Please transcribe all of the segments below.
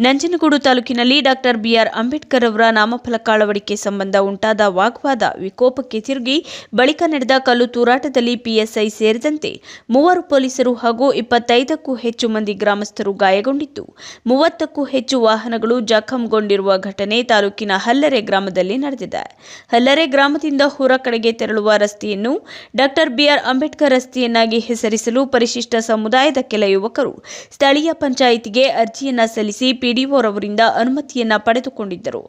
ನಂಜನಗೂಡು ತಾಲೂಕಿನಲ್ಲಿ doctor B R Ambedkar ಅವರ ನಾಮಫಲಕ ಅಳವಡಿಕೆ ಸಂಬಂಧ ಉಂಟಾದ ವಾಗ್ವಾದ ವಿಕೋಪಕ್ಕೆ ತಿರುಗಿ ಬಳಿಕ ನಡೆದ ಕಲ್ಲು ತೂರಾಟದಲ್ಲಿ ಪಿಎಸ್ಐ ಸೇರಿದಂತೆ 3 ಪೊಲೀಸರು ಹಾಗೂ 25ಕ್ಕೂ ಹೆಚ್ಚು ಮಂದಿ ಗ್ರಾಮಸ್ಥರು ಗಾಯಗೊಂಡಿದ್ದು 30ಕ್ಕೂ ಹೆಚ್ಚು ವಾಹನಗಳು ಜಖಂಗೊಂಡಿರುವ ಘಟನೆ ತಾಲೂಕಿನ ಹಲ್ಲರೆ ಗ್ರಾಮದಲ್ಲಿ ನಡೆದಿದೆ. ಹಲ್ಲರೆ ಗ್ರಾಮದಿಂದ ಹೊರ ಕಡೆಗೆ ತೆರಳುವ ರಸ್ತೆಯನ್ನು ಡಾಕ್ಟರ್ ಬಿಆರ್ ಅಂಬೇಡ್ಕರ್ ರಸ್ತೆಯನ್ನಾಗಿ ಹೆಸರಿಸಲು ಪರಿಶಿಷ್ಟ ಸಮುದಾಯದ ಕೆಲ ಯುವಕರು ಸ್ಥಳೀಯ ಪಂಚಾಯಿತಿಗೆ ಅರ್ಜಿಯನ್ನ ಸಲ್ಲಿಸಿ ಪಿಡಿಒರವರಿಂದ ಅನುಮತಿಯನ್ನ ಪಡೆದುಕೊಂಡಿದ್ದರು.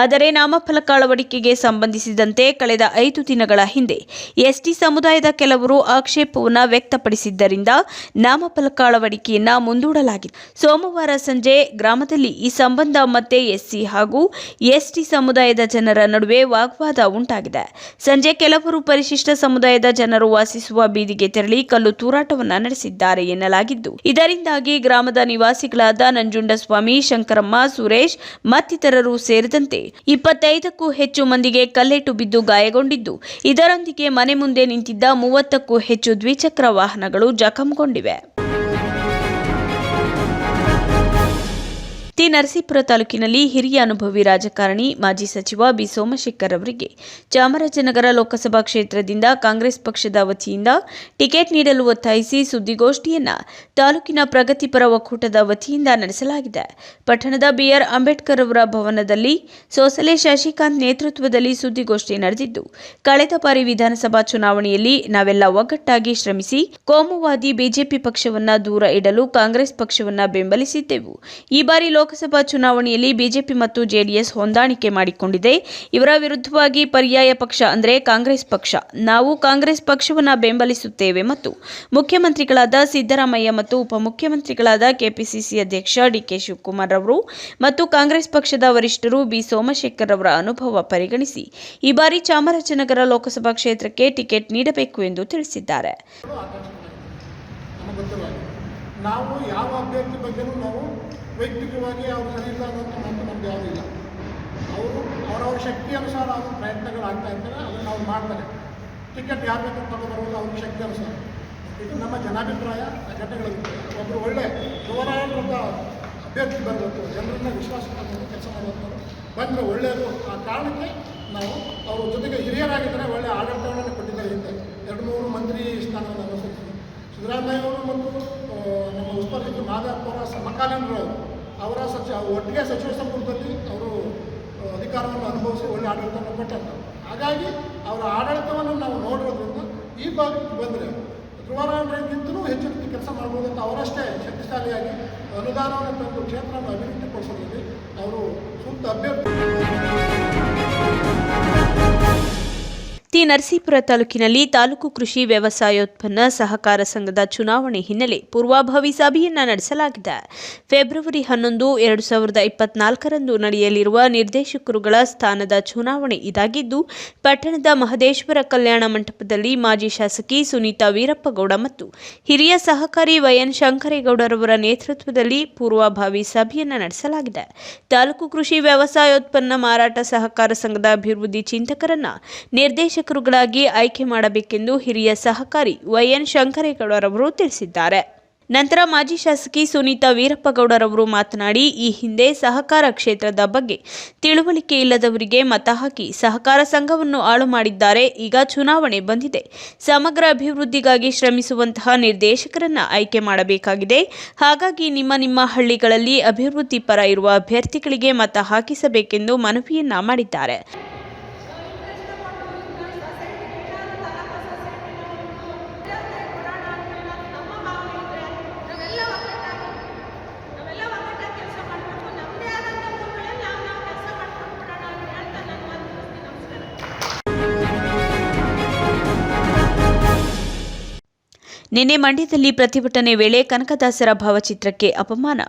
ಆದರೆ ನಾಮಫಲಕ ಅಳವಡಿಕೆಗೆ ಸಂಬಂಧಿಸಿದಂತೆ ಕಳೆದ 5 ದಿನಗಳ ಹಿಂದೆ ಎಸ್ಟಿ ಸಮುದಾಯದ ಕೆಲವರು ಆಕ್ಷೇಪವನ್ನು ವ್ಯಕ್ತಪಡಿಸಿದ್ದರಿಂದ ನಾಮಫಲಕ ಅಳವಡಿಕೆಯನ್ನ ಮುಂದೂಡಲಾಗಿದೆ. ಸೋಮವಾರ ಸಂಜೆ ಗ್ರಾಮದಲ್ಲಿ ಈ ಸಂಬಂಧ ಮತ್ತೆ ಎಸ್ಸಿ ಹಾಗೂ ಎಸ್ಟಿ ಸಮುದಾಯದ ಜನರ ನಡುವೆ ವಾಗ್ವಾದ ಉಂಟಾಗಿದೆ. ಸಂಜೆ ಕೆಲವರು ಪರಿಶಿಷ್ಟ ಸಮುದಾಯದ ಜನರು ವಾಸಿಸುವ ಬೀದಿಗೆ ತೆರಳಿ ಕಲ್ಲು ತೂರಾಟವನ್ನ ನಡೆಸಿದ್ದಾರೆ ಎನ್ನಲಾಗಿದ್ದು, ಇದರಿಂದಾಗಿ ಗ್ರಾಮದ ನಿವಾಸಿಗಳಾದ ನಂಜುಂಡಸ್ವಾಮಿ, ಶಂಕರಮ್ಮ, ಸುರೇಶ್ ಮತ್ತಿತರರು ಸೇರಿದಂತೆ 25ಕ್ಕೂ ಹೆಚ್ಚು ಮಂದಿಗೆ ಕಲ್ಲೆಟ್ಟು ಬಿದ್ದು ಗಾಯಗೊಂಡಿದ್ದು, ಇದರೊಂದಿಗೆ ಮನೆ ಮುಂದೆ ನಿಂತಿದ್ದ 30ಕ್ಕೂ ಹೆಚ್ಚು ದ್ವಿಚಕ್ರ ವಾಹನಗಳು ಜಖಂಗೊಂಡಿವೆ. ನರಸೀಪುರ ತಾಲೂಕಿನಲ್ಲಿ ಹಿರಿಯ ಅನುಭವಿ ರಾಜಕಾರಣಿ ಮಾಜಿ ಸಚಿವ ಬಿ ಸೋಮಶೇಖರ್ ಅವರಿಗೆ ಚಾಮರಾಜನಗರ ಲೋಕಸಭಾ ಕ್ಷೇತ್ರದಿಂದ ಕಾಂಗ್ರೆಸ್ ಪಕ್ಷದ ವತಿಯಿಂದ ಟಿಕೆಟ್ ನೀಡಲು ಒತ್ತಾಯಿಸಿ ಸುದ್ದಿಗೋಷ್ಠಿಯನ್ನ ತಾಲೂಕಿನ ಪ್ರಗತಿಪರ ಒಕ್ಕೂಟದ ವತಿಯಿಂದ ನಡೆಸಲಾಗಿದೆ. ಪಟ್ಟಣದ ಬಿಆರ್ ಅಂಬೇಡ್ಕರ್ ಅವರ ಭವನದಲ್ಲಿ ಸೋಸಲೆ ಶಶಿಕಾಂತ್ ನೇತೃತ್ವದಲ್ಲಿ ಸುದ್ದಿಗೋಷ್ಠಿ ನಡೆದಿದ್ದು, ಕಳೆದ ಬಾರಿ ವಿಧಾನಸಭಾ ಚುನಾವಣೆಯಲ್ಲಿ ನಾವೆಲ್ಲ ಒಗ್ಗಟ್ಟಾಗಿ ಶ್ರಮಿಸಿ ಕೋಮುವಾದಿ ಬಿಜೆಪಿ ಪಕ್ಷವನ್ನ ದೂರ ಇಡಲು ಕಾಂಗ್ರೆಸ್ ಪಕ್ಷವನ್ನ ಬೆಂಬಲಿಸಿದ್ದೆವು. ಈ ಬಾರಿ ಲೋಕಸಭಾ ಚುನಾವಣೆಯಲ್ಲಿ ಬಿಜೆಪಿ ಮತ್ತು ಜೆಡಿಎಸ್ ಹೊಂದಾಣಿಕೆ ಮಾಡಿಕೊಂಡಿದೆ. ಇವರ ವಿರುದ್ಧವಾಗಿ ಪರ್ಯಾಯ ಪಕ್ಷ ಅಂದರೆ ಕಾಂಗ್ರೆಸ್ ಪಕ್ಷ. ನಾವು ಕಾಂಗ್ರೆಸ್ ಪಕ್ಷವನ್ನು ಬೆಂಬಲಿಸುತ್ತೇವೆ ಮತ್ತು ಮುಖ್ಯಮಂತ್ರಿಗಳಾದ ಸಿದ್ದರಾಮಯ್ಯ ಮತ್ತು ಉಪಮುಖ್ಯಮಂತ್ರಿಗಳಾದ ಕೆಪಿಸಿಸಿ ಅಧ್ಯಕ್ಷ ಡಿಕೆ ಶಿವಕುಮಾರ್ ಅವರು ಮತ್ತು ಕಾಂಗ್ರೆಸ್ ಪಕ್ಷದ ವರಿಷ್ಠರು ಬಿ ಸೋಮಶೇಖರ್ ಅವರ ಅನುಭವ ಪರಿಗಣಿಸಿ ಈ ಬಾರಿ ಚಾಮರಾಜನಗರ ಲೋಕಸಭಾ ಕ್ಷೇತ್ರಕ್ಕೆ ಟಿಕೆಟ್ ನೀಡಬೇಕು ಎಂದು ತಿಳಿಸಿದ್ದಾರೆ. ನಾವು ಯಾವ ಅಭ್ಯರ್ಥಿ ಬಗ್ಗೆನೂ ನಾವು ವೈಯಕ್ತಿಕವಾಗಿ ಅವರು ಸರಿ ಇಲ್ಲ ಅನ್ನೋದು ನಮ್ಗೆ ಯಾವುದಿಲ್ಲ. ಅವರು ಅವರವ್ರ ಶಕ್ತಿ ಅನುಸಾರ ಅವರು ಪ್ರಯತ್ನಗಳಾಗ್ತಾ ಇರ್ತಾರೆ, ಅದನ್ನು ನಾವು ಮಾಡ್ತಾರೆ. ಟಿಕೆಟ್ ಯಾರು ಬೇಕು ತಗೊಂಡ್ಬರೋದು ಅವ್ರ ಶಕ್ತಿ ಅನುಸಾರ. ಇದು ನಮ್ಮ ಜನಾಭಿಪ್ರಾಯ. ಘಟನೆಗಳಿರುತ್ತೆ. ಒಬ್ಬರು ಒಳ್ಳೆ ಗೌರವಾನ್ವಿತ ಅಭ್ಯರ್ಥಿ ಬರಬೇಕು, ಜನರನ್ನ ವಿಶ್ವಾಸ ತಗೊಂಡು ಕೆಲಸ ಮಾಡುವಂಥವ್ರು ಬಂದರೆ ಒಳ್ಳೆಯದು. ಆ ಕಾರಣಕ್ಕೆ ನಾವು ಅವ್ರ ಜೊತೆಗೆ ಹಿರಿಯರಾಗಿದ್ದರೆ ಒಳ್ಳೆಯ ಆಡಳಿತವನ್ನು ಕೊಟ್ಟಿದ್ದಾರೆ. ಹಿಂದೆ 2-3 ಮಂತ್ರಿ ಸ್ಥಾನವನ್ನು ಅನುಸರಿಸಿ ಸಿದ್ದರಾಮಯ್ಯ ಅವರು ಮತ್ತು ನಮ್ಮ ಉಸ್ತುವಾರಿ ಸಚಿವ ಮಾಧವಪುರ ಸಮಕಾಲೀನರು ಅವರ ಒಟ್ಟಿಗೆ ಸಚಿವ ಸಂಪುಟದಲ್ಲಿ ಅವರು ಅಧಿಕಾರವನ್ನು ಅನುಭವಿಸಿ ಒಳ್ಳೆ ಆಡಳಿತವನ್ನು ಕೊಟ್ಟಂತ. ಹಾಗಾಗಿ ಅವರ ಆಡಳಿತವನ್ನು ನಾವು ನೋಡಿರೋದ್ರಿಂದ ಈ ಭಾಗಕ್ಕೆ ಬಂದರೆ ಧ್ರುವರಾಂಡ್ರಿಗಿಂತಲೂ ಹೆಚ್ಚು ಕೆಲಸ ಮಾಡ್ಬೋದು ಅಂತ ಅವರಷ್ಟೇ ಶಕ್ತಿಶಾಲಿಯಾಗಿ ಅನುದಾನವನ್ನು ತಂದು ಕ್ಷೇತ್ರವನ್ನು ಅಭಿವೃದ್ಧಿಪಡಿಸೋದ್ರಲ್ಲಿ ಅವರು ಸೂಕ್ತ ಅಭ್ಯರ್ಥಿ. ನರಸೀಪುರ ತಾಲೂಕಿನಲ್ಲಿ ತಾಲೂಕು ಕೃಷಿ ವ್ಯವಸಾಯೋತ್ಪನ್ನ ಸಹಕಾರ ಸಂಘದ ಚುನಾವಣೆ ಹಿನ್ನೆಲೆ ಪೂರ್ವಭಾವಿ ಸಭೆಯನ್ನ ನಡೆಸಲಾಗಿದೆ. ಫೆಬ್ರವರಿ 11, 2024ರಂದು ನಡೆಯಲಿರುವ ನಿರ್ದೇಶಕರುಗಳ ಸ್ಥಾನದ ಚುನಾವಣೆ ಇದಾಗಿದ್ದು, ಪಟ್ಟಣದ ಮಹದೇಶ್ವರ ಕಲ್ಯಾಣ ಮಂಟಪದಲ್ಲಿ ಮಾಜಿ ಶಾಸಕಿ ಸುನೀತಾ ವೀರಪ್ಪಗೌಡ ಮತ್ತು ಹಿರಿಯ ಸಹಕಾರಿ ವೈಎನ್ ಶಂಕರೇಗೌಡರವರ ನೇತೃತ್ವದಲ್ಲಿ ಪೂರ್ವಭಾವಿ ಸಭೆಯನ್ನ ನಡೆಸಲಾಗಿದೆ. ತಾಲೂಕು ಕೃಷಿ ವ್ಯವಸಾಯೋತ್ಪನ್ನ ಮಾರಾಟ ಸಹಕಾರ ಸಂಘದ ಅಭಿವೃದ್ಧಿ ಚಿಂತಕರನ್ನ ನಿರ್ದೇಶಕರುಗಳಾಗಿ ಆಯ್ಕೆ ಮಾಡಬೇಕೆಂದು ಹಿರಿಯ ಸಹಕಾರಿ ವೈಎನ್ ಶಂಕರೇಗೌಡರವರು ತಿಳಿಸಿದ್ದಾರೆ. ನಂತರ ಮಾಜಿ ಶಾಸಕಿ ಸುನೀತಾ ವೀರಪ್ಪಗೌಡರವರು ಮಾತನಾಡಿ, ಈ ಹಿಂದೆ ಸಹಕಾರ ಕ್ಷೇತ್ರದ ಬಗ್ಗೆ ತಿಳುವಳಿಕೆ ಇಲ್ಲದವರಿಗೆ ಮತ ಹಾಕಿ ಸಹಕಾರ ಸಂಘವನ್ನು ಹಾಳು ಮಾಡಿದ್ದಾರೆ. ಈಗ ಚುನಾವಣೆ ಬಂದಿದೆ, ಸಮಗ್ರ ಅಭಿವೃದ್ಧಿಗಾಗಿ ಶ್ರಮಿಸುವಂತಹ ನಿರ್ದೇಶಕರನ್ನ ಆಯ್ಕೆ ಮಾಡಬೇಕಾಗಿದೆ. ಹಾಗಾಗಿ ನಿಮ್ಮ ಹಳ್ಳಿಗಳಲ್ಲಿ ಅಭಿವೃದ್ಧಿ ಪರ ಇರುವ ಅಭ್ಯರ್ಥಿಗಳಿಗೆ ಮತ ಹಾಕಿಸಬೇಕೆಂದು ಮನವಿಯನ್ನ ಮಾಡಿದ್ದಾರೆ. ನಿನ್ನೆ ಮಂಡ್ಯದಲ್ಲಿ ಪ್ರತಿಭಟನೆ ವೇಳೆ ಕನಕದಾಸರ ಭಾವಚಿತ್ರಕ್ಕೆ ಅಪಮಾನ,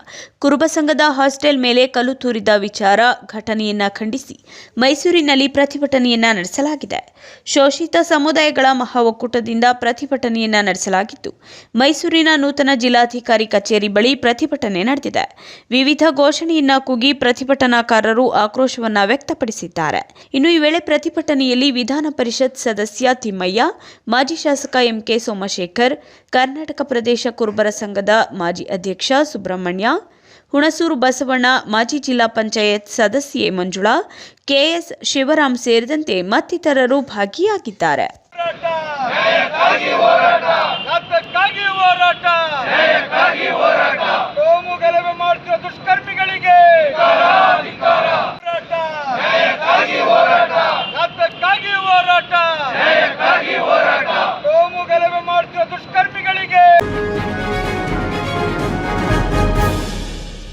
ಕುರುಬ ಸಂಘದ ಹಾಸ್ಟೆಲ್ ಮೇಲೆ ಕಲ್ಲು ತೂರಿದ ವಿಚಾರ ಘಟನೆಯನ್ನ ಖಂಡಿಸಿ ಮೈಸೂರಿನಲ್ಲಿ ಪ್ರತಿಭಟನೆಯನ್ನ ನಡೆಸಲಾಗಿದೆ. ಶೋಷಿತ ಸಮುದಾಯಗಳ ಮಹಾ ಒಕ್ಕೂಟದಿಂದ ಪ್ರತಿಭಟನೆಯನ್ನ ನಡೆಸಲಾಗಿದ್ದು, ಮೈಸೂರಿನ ನೂತನ ಜಿಲ್ಲಾಧಿಕಾರಿ ಕಚೇರಿ ಬಳಿ ಪ್ರತಿಭಟನೆ ನಡೆದಿದೆ. ವಿವಿಧ ಘೋಷಣೆಯನ್ನ ಕೂಗಿ ಪ್ರತಿಭಟನಾಕಾರರು ಆಕ್ರೋಶವನ್ನ ವ್ಯಕ್ತಪಡಿಸಿದ್ದಾರೆ. ಇನ್ನು ಈ ವೇಳೆ ಪ್ರತಿಭಟನೆಯಲ್ಲಿ ವಿಧಾನ ಪರಿಷತ್ ಸದಸ್ಯ ತಿಮ್ಮಯ್ಯ, ಮಾಜಿ ಶಾಸಕ ಎಂಕೆ ಸೋಮಶೇಖರ್, ಕರ್ನಾಟಕ ಪ್ರದೇಶ ಕುರುಬರ ಸಂಘದ ಮಾಜಿ ಅಧ್ಯಕ್ಷ ಸುಬ್ರಹ್ಮಣ್ಯ, ಹುಣಸೂರು ಬಸವಣ್ಣ, ಮಾಜಿ ಜಿಲ್ಲಾ ಪಂಚಾಯತ್ ಸದಸ್ಯೆ ಮಂಜುಳಾ, ಕೆಎಸ್ ಶಿವರಾಮ್ ಸೇರಿದಂತೆ ಮತ್ತಿತರರು ಭಾಗಿಯಾಗಿದ್ದಾರೆ. ನ್ಯಾಯಕ್ಕಾಗಿ ಹೋರಾಟ.